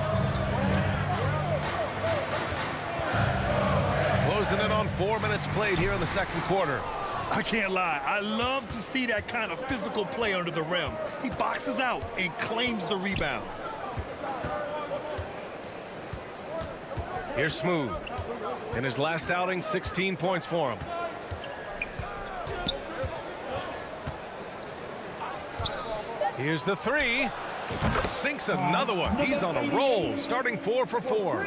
Closing in on 4 minutes played here in the second quarter. I can't lie. I love to see that kind of physical play under the rim. He boxes out and claims the rebound. Here's Smooth. In his last outing, 16 points for him. Here's the three. Sinks another one. He's on a roll, starting 4 for 4.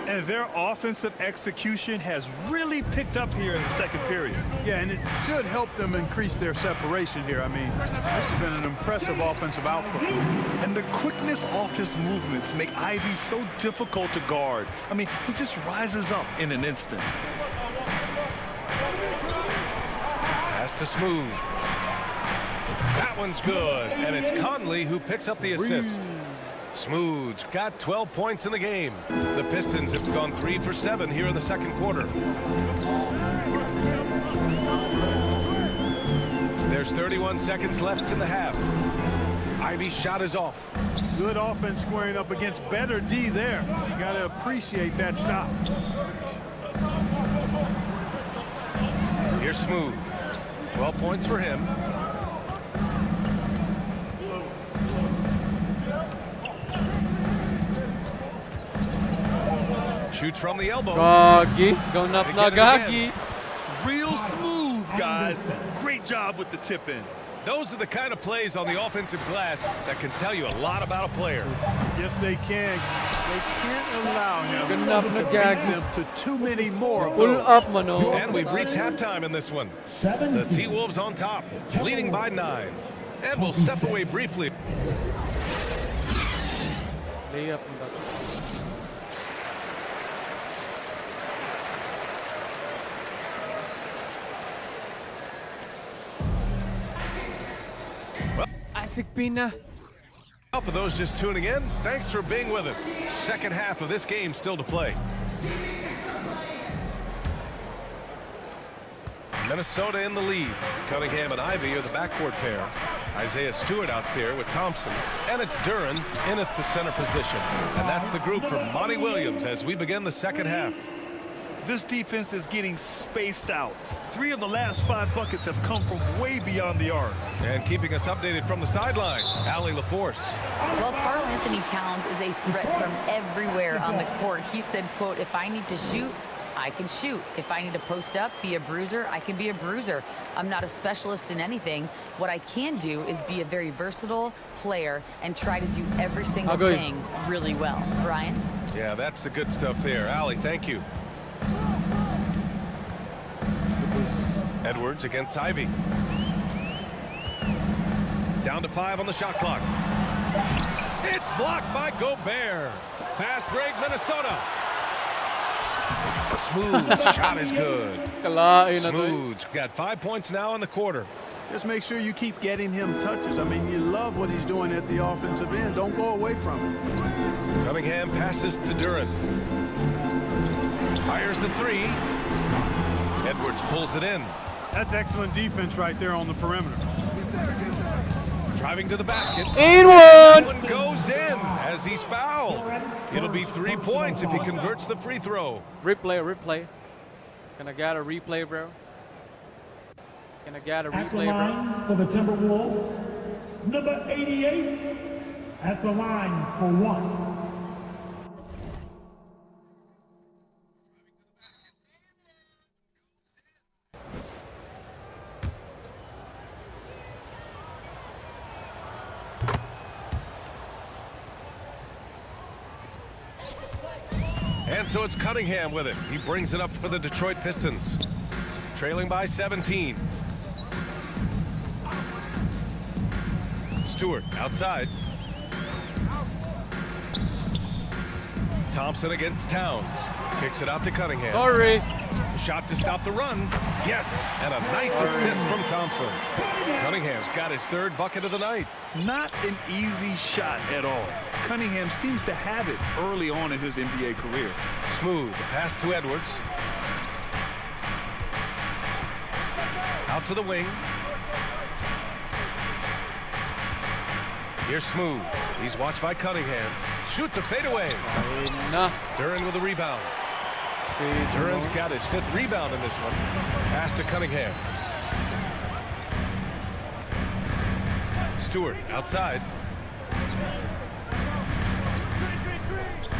And their offensive execution has really picked up here in the second period. Yeah, and it should help them increase their separation here. I mean, this has been an impressive offensive output. And the quickness off his movements make Ivy so difficult to guard. I mean, he just rises up in an instant. Pass to Smooth. That one's good, and it's Conley who picks up the assist. Smooth's got 12 points in the game. The Pistons have gone 3 for 7 here in the second quarter. There's 31 seconds left in the half. Ivy's shot is off. Good offense squaring up against better D there. You got to appreciate that stop. Here's Smooth. 12 points for him. Shoots from the elbow. Gagi. Ganap na Gagi. Real smooth, guys. Great job with the tip in. Those are the kind of plays on the offensive glass that can tell you a lot about a player. Yes, they can. They can't allow him Ganap na to beat Gagi. them to too many more of Pull those. up, mano. And we've reached halftime in this one. The T-Wolves on top, leading by 9. And we'll step away briefly. Layup. Asik Pina. Well, for those just tuning in, thanks for being with us. Second half of this game still to play. Minnesota in the lead. Cunningham and Ivy are the backcourt pair. Isaiah Stewart out there with Thompson. And it's Duran in at the center position. And that's the group for Monty Williams as we begin the second half. This defense is getting spaced out. 3 of the last 5 buckets have come from way beyond the arc. And keeping us updated from the sideline, Allie LaForce. Well, Karl Anthony Towns is a threat from everywhere on the court. He said, quote, if I need to shoot, I can shoot. If I need to post up, be a bruiser, I can be a bruiser. I'm not a specialist in anything. What I can do is be a very versatile player and try to do every single thing really well. Brian? Yeah, that's the good stuff there. Allie, thank you. Edwards against Ivy. Down to 5 on the shot clock. It's blocked by Gobert. Fast break, Minnesota. Smooth shot is good. Smooth's got 5 points now in the quarter. Just make sure you keep getting him touches. I mean, you love what he's doing at the offensive end. Don't go away from him. Cunningham passes to Duran. Fires the 3. Edwards pulls it in. That's excellent defense right there on the perimeter. Driving to the basket. And one goes in as he's fouled. It'll be 3 points if he converts the free throw. Replay. Can I get a replay, bro? Can I get a At the replay, bro? line for the Timberwolves, number 88 at the line for 1. And so it's Cunningham with it. He brings it up for the Detroit Pistons. Trailing by 17. Stewart outside. Thompson against Towns. Kicks it out to Cunningham. Sorry. Shot to stop the run. Yes, and a nice assist from Thompson. Cunningham's got his 3rd bucket of the night. Not an easy shot at all. Cunningham seems to have it early on in his NBA career. Smooth, the pass to Edwards. Out to the wing. Here's Smooth. He's watched by Cunningham. Shoots a fadeaway. Duran with a rebound. Duran's got his 5th rebound in this one. Pass to Cunningham. Stewart outside.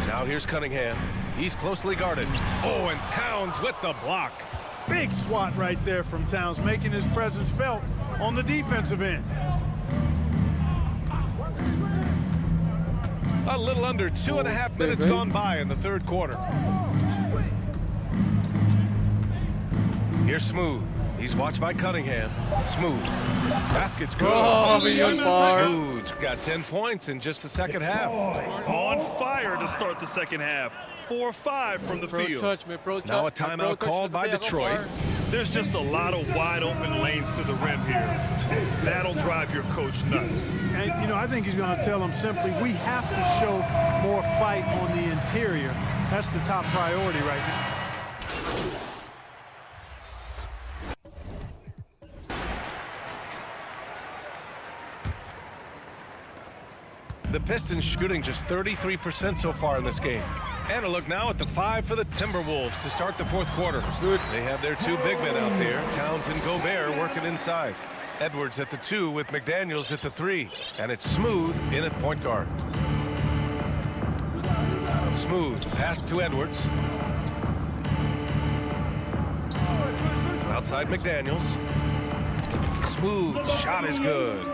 Now here's Cunningham. He's closely guarded. Oh, and Towns with the block. Big swat right there from Towns, making his presence felt on the defensive end. A little under 2.5 minutes gone by in the 3rd quarter. Here's Smooth. He's watched by Cunningham. Smooth. Basket's good. Smooth's got 10 points in just the second half. On fire to start the second half. 4-5 from the field. Now a timeout called by Detroit. There's just a lot of wide open lanes to the rim here. That'll drive your coach nuts. And, you know, I think he's going to tell them simply, we have to show more fight on the interior. That's the top priority right now. The Pistons shooting just 33% so far in this game. And a look now at the 5 for the Timberwolves to start the 4th quarter. Good. They have their 2 big men out there, Towns and Gobert, working inside. Edwards at the 2 with McDaniels at the 3. And it's Smooth in at point guard. Smooth pass to Edwards. Outside McDaniels. Smooth shot is good.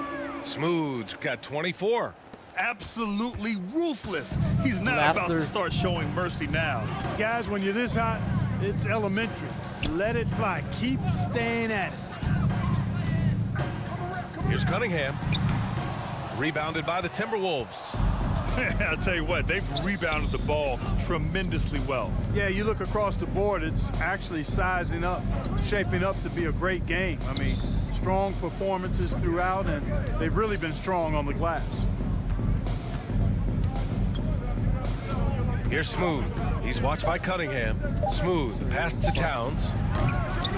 Smooth's got 24. Absolutely ruthless. He's not about to start showing mercy now. Guys, when you're this hot, it's elementary. Let it fly. Keep staying at it. Here's Cunningham. Rebounded by the Timberwolves. I'll tell you what, they've rebounded the ball tremendously well. Yeah, you look across the board, it's actually sizing up, shaping up to be a great game. I mean, strong performances throughout, and they've really been strong on the glass. Here's Smooth. He's watched by Cunningham. Smooth, the pass to Towns.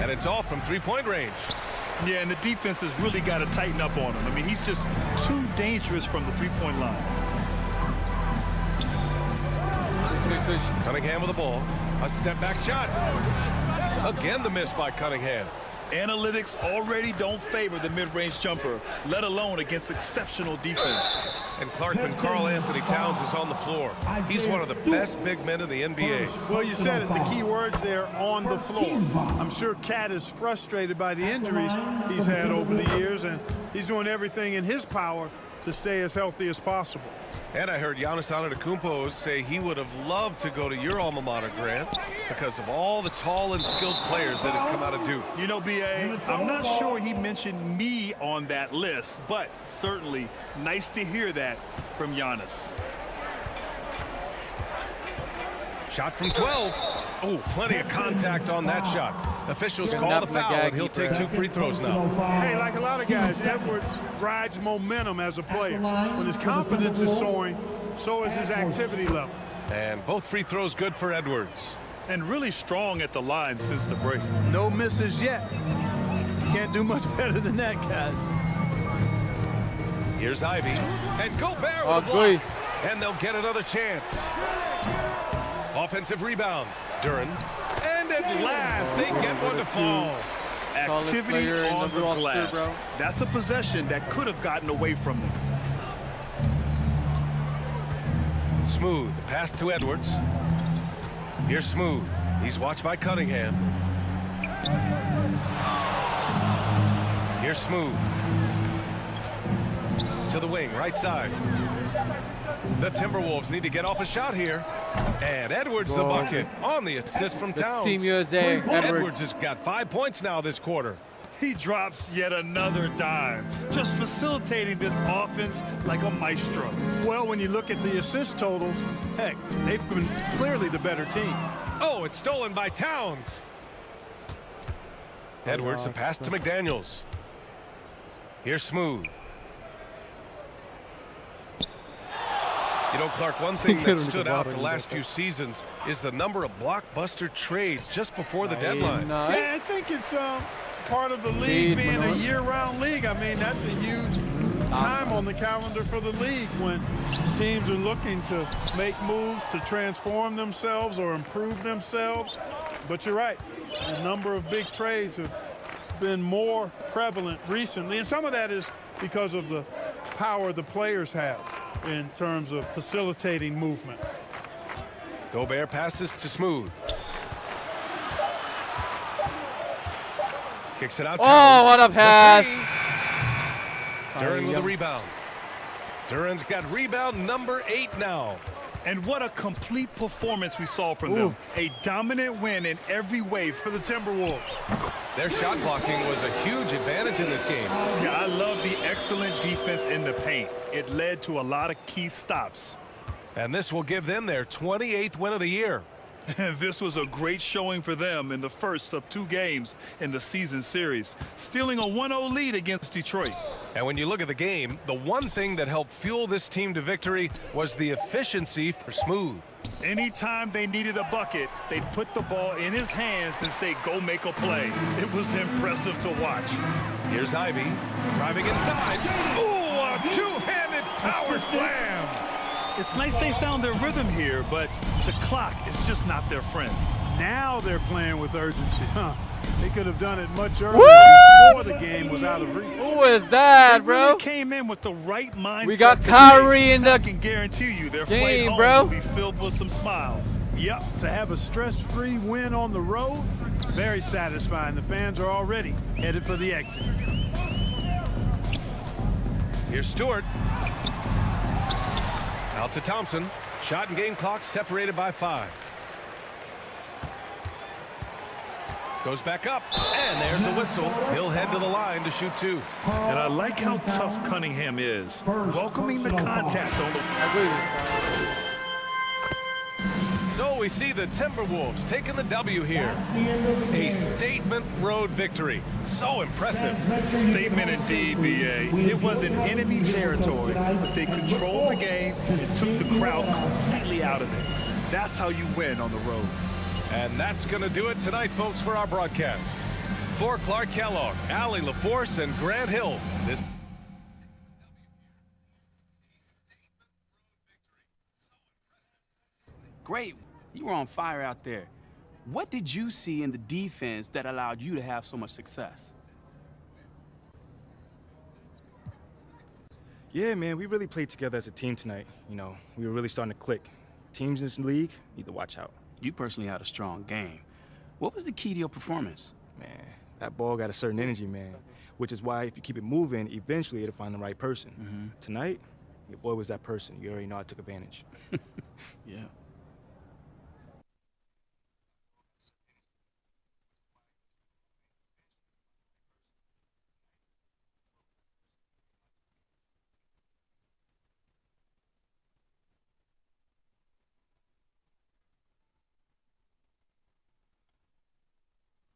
And it's off from three-point range. Yeah, and the defense has really got to tighten up on him. I mean, he's just too dangerous from the three-point line. Cunningham with the ball. A step-back shot. Again, the miss by Cunningham. Analytics already don't favor the mid-range jumper, let alone against exceptional defense. And Clarkman, Karl Anthony Towns is on the floor. He's one of the best big men in the NBA. Well, you said it, the key words there, on the floor. I'm sure Cat is frustrated by the injuries he's had over the years, and he's doing everything in his power to stay as healthy as possible. And I heard Giannis Antetokounmpo say he would have loved to go to your alma mater, Grant, because of all the tall and skilled players that have come out of Duke. You know, B.A., I'm not sure he mentioned me on that list, but certainly nice to hear that from Giannis. Shot from 12. Oh, plenty of contact on that shot. Officials call the foul, and he'll take 2 free throws now. Hey, like a lot of guys, Edwards rides momentum as a player. When his confidence is soaring, so is his activity level. And both free throws good for Edwards. And really strong at the line since the break. No misses yet. Can't do much better than that, guys. Here's Ivy. And Gobert with a block. And they'll get another chance. Offensive rebound. Duren. And at last, they get one to fall. Activity on the glass. That's a possession that could have gotten away from them. Smooth. Pass to Edwards. Here's Smooth. He's watched by Cunningham. Here's Smooth. To the wing, right side. The Timberwolves need to get off a shot here. And Edwards the bucket on the assist from Towns. Team USA. Edwards has got 5 points now this quarter. He drops yet another dime, just facilitating this offense like a maestro. Well, when you look at the assist totals, heck, they've been clearly the better team. Oh, it's stolen by Towns. Edwards, a pass to McDaniels. Here's Smooth. You know, Clark, one thing that stood out the last few seasons is the number of blockbuster trades just before the deadline. Yeah, I think it's part of the league being a year-round league. I mean, that's a huge time on the calendar for the league when teams are looking to make moves to transform themselves or improve themselves. But you're right, a number of big trades have been more prevalent recently, and some of that is because of the power the players have in terms of facilitating movement. Gobert passes to Smooth. Kicks it out. Oh, what a pass. Duren with a rebound. Duren's got rebound number 8 now. And what a complete performance we saw from them. A dominant win in every way for the Timberwolves. Their shot blocking was a huge advantage in this game. Yeah, I love the excellent defense in the paint. It led to a lot of key stops. And this will give them their 28th win of the year. This was a great showing for them in the first of 2 games in the season series, stealing a 1-0 lead against Detroit. And when you look at the game, the one thing that helped fuel this team to victory was the efficiency for Smooth. Anytime they needed a bucket, they'd put the ball in his hands and say, go make a play. It was impressive to watch. Here's Ivy driving inside. Ooh, a two-handed power slam. It's nice they found their rhythm here, but the clock is just not their friend. Now they're playing with urgency. They could have done it much earlier before the game was out of reach. Who is that, They bro? really came in with the right mindset. We got today. Kyrie in I the can guarantee you their game, flight home bro. will be filled with some smiles. Yep, to have a stress-free win on the road, very satisfying. The fans are already headed for the exits. Here's Stewart. Out to Thompson. Shot and game clock separated by 5. Goes back up, and there's a whistle. He'll head to the line to shoot 2. And I like how tough Cunningham is, welcoming the contact on the... So we see the Timberwolves taking the W here. A statement road victory. So impressive. Statement indeed, B.A. It was in enemy territory, but they controlled the game and took the crowd completely out of it. That's how you win on the road. And that's going to do it tonight, folks, for our broadcast. For Clark Kellogg, Allie LaForce, and Grant Hill, this... Great. You were on fire out there. What did you see in the defense that allowed you to have so much success? Yeah, man, we really played together as a team tonight. You know, we were really starting to click. Teams in this league need to watch out. You personally had a strong game. What was the key to your performance? Man, that ball got a certain energy, man, which is why if you keep it moving, eventually it'll find the right person. Tonight, your boy was that person. You already know I took advantage. Yeah.